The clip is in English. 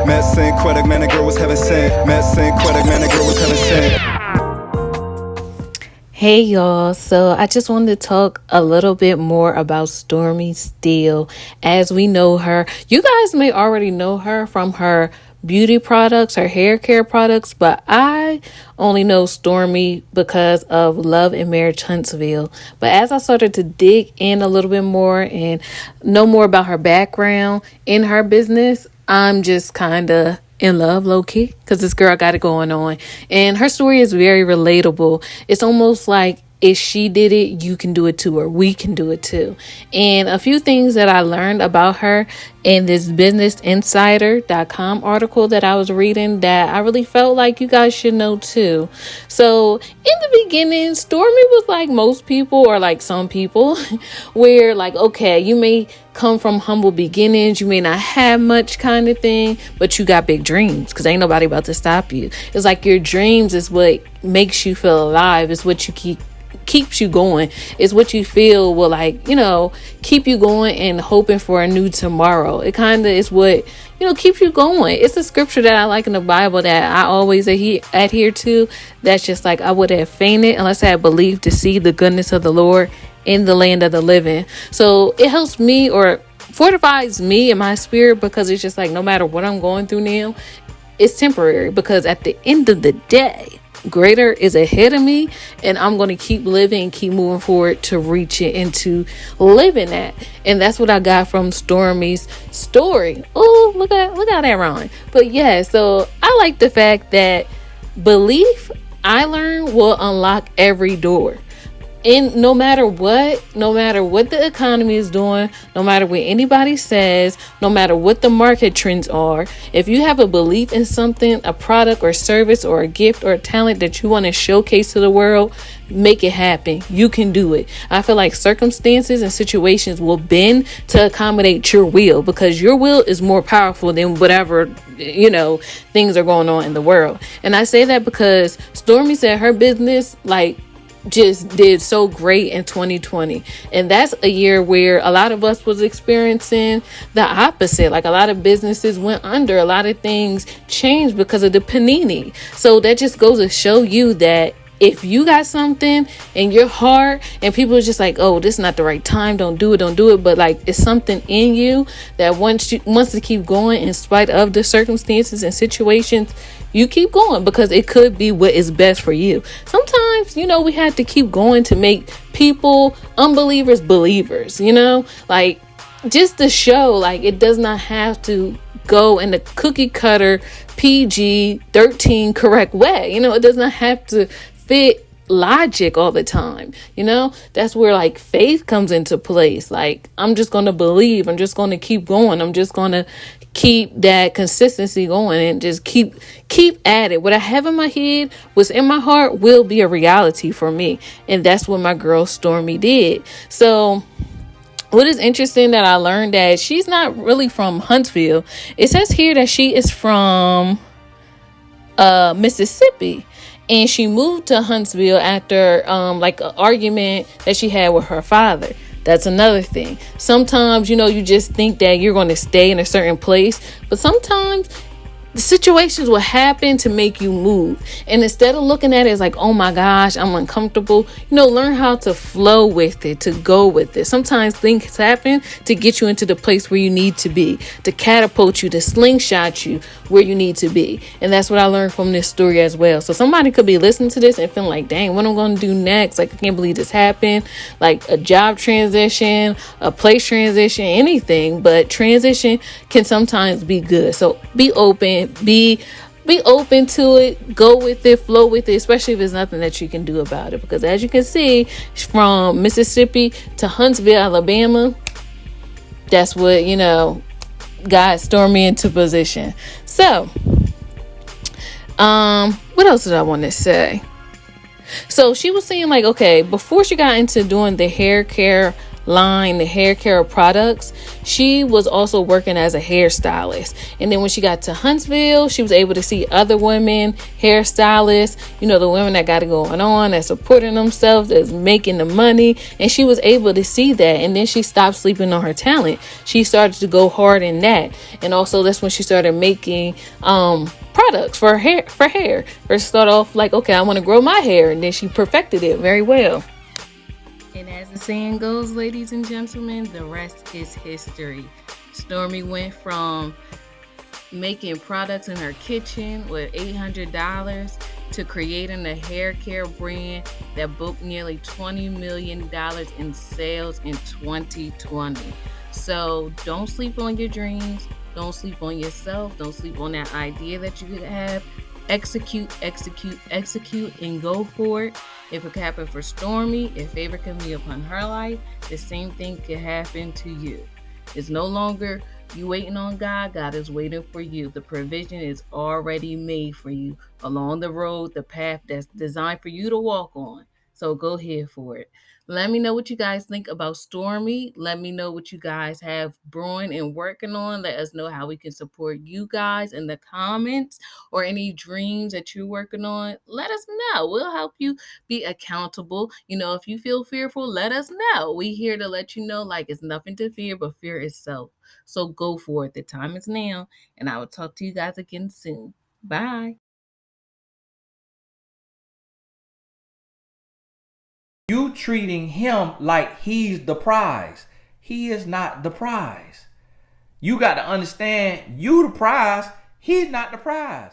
Medicine, Quebec, man, the girl was heaven sent. Medicine, Quebec, man, the girl was heaven sent. Hey y'all, so I just wanted to talk a little bit more about Stormi Steele as we know her. You guys may already know her from her beauty products, her hair care products, but I only know Stormi because of Love and Marriage Huntsville. But as I started to dig in a little bit more and know more about her background in her business, I'm just kind of in love, low-key, because this girl got it going on. And her story is very relatable. It's almost like if she did it, you can do it too, or we can do it too. And a few things that I learned about her in this businessinsider.com article that I was reading that I really felt like you guys should know too. So in the beginning, Stormi was like most people, or like some people, where like, okay, you may come from humble beginnings, you may not have much kind of thing, but you got big dreams, because ain't nobody about to stop you. It's like your dreams is what makes you feel alive. It's what you keeps you going. It's what you feel will, like, keep you going and hoping for a new tomorrow. It kind of is what keeps you going. It's a scripture that I like in the Bible that I always adhere to. That's just like, I would have fainted unless I had believed to see the goodness of the Lord in the land of the living. So it helps me, or fortifies me in my spirit, because it's just like, no matter what I'm going through now, it's temporary, because at the end of the day, greater is ahead of me, and I'm going to keep living and keep moving forward to reach it and to live in that. And that's what I got from Stormi's story. Oh, look how that rhyme. But yeah, so I like the fact that belief, I learned, will unlock every door. And no matter what the economy is doing, no matter what anybody says, no matter what the market trends are, if you have a belief in something, a product or service or a gift or a talent that you want to showcase to the world, make it happen. You can do it. I feel like circumstances and situations will bend to accommodate your will, because your will is more powerful than whatever, things are going on in the world. And I say that because Stormi said her business, just did so great in 2020, and that's a year where a lot of us was experiencing the opposite. Like, a lot of businesses went under, a lot of things changed because of the panini. So that just goes to show you that if you got something in your heart and people are just like, oh, this is not the right time, don't do it, but like, it's something in you that wants to keep going in spite of the circumstances and situations, you keep going, because it could be what is best for you. Sometimes, we have to keep going to make people, unbelievers, believers, like, just to show, like, it does not have to go in the cookie cutter PG-13 correct way. It does not have to fit logic all the time. That's where like faith comes into place. Like, I'm just going to believe, I'm just going to keep going, I'm just going to keep that consistency going and just keep at it. What I have in my head, what's in my heart, will be a reality for me. And that's what my girl Stormi did. So what is interesting that I learned that she's not really from Huntsville. It says here that she is from Mississippi. And she moved to Huntsville after an argument that she had with her father. That's another thing. Sometimes, you just think that you're going to stay in a certain place, but sometimes the situations will happen to make you move. And instead of looking at it as like, oh my gosh, I'm uncomfortable, learn how to flow with it, to go with it. Sometimes things happen to get you into the place where you need to be, to catapult you, to slingshot you where you need to be. And that's what I learned from this story as well. So somebody could be listening to this and feeling like, dang, what am I going to do next? Like, I can't believe this happened. Like a job transition, a place transition, anything. But transition can sometimes be good. So be open, be open to it, go with it, flow with it, especially if there's nothing that you can do about it. Because as you can see, from Mississippi to Huntsville, Alabama, that's what, got Stormi into position. So, what else did I want to say? So she was saying like, okay, before she got into doing the hair care line, the hair care products, she was also working as a hairstylist. And then when she got to Huntsville, she was able to see other women, hairstylists, the women that got it going on, that's supporting themselves, that's making the money. And she was able to see that. And then she stopped sleeping on her talent. She started to go hard in that. And also that's when she started making products for hair. First start off like, okay, I want to grow my hair, and then she perfected it very well. And as the saying goes, ladies and gentlemen, the rest is history. Stormi went from making products in her kitchen with $800 to creating a hair care brand that booked nearly $20 million in sales in 2020. So don't sleep on your dreams. Don't sleep on yourself. Don't sleep on that idea that you could have. Execute, and go for it. If it could happen for Stormi, if favor can be upon her life, the same thing could happen to you. It's no longer you waiting on God. God is waiting for you. The provision is already made for you along the road, the path that's designed for you to walk on. So go ahead for it. Let me know what you guys think about Stormi. Let me know what you guys have brewing and working on. Let us know how we can support you guys in the comments, or any dreams that you're working on. Let us know. We'll help you be accountable. If you feel fearful, let us know. We here to let you know, like, it's nothing to fear but fear itself. So go for it. The time is now. And I will talk to you guys again soon. Bye. You treating him like he's the prize. He is not the prize. You got to understand, you the prize. He's not the prize.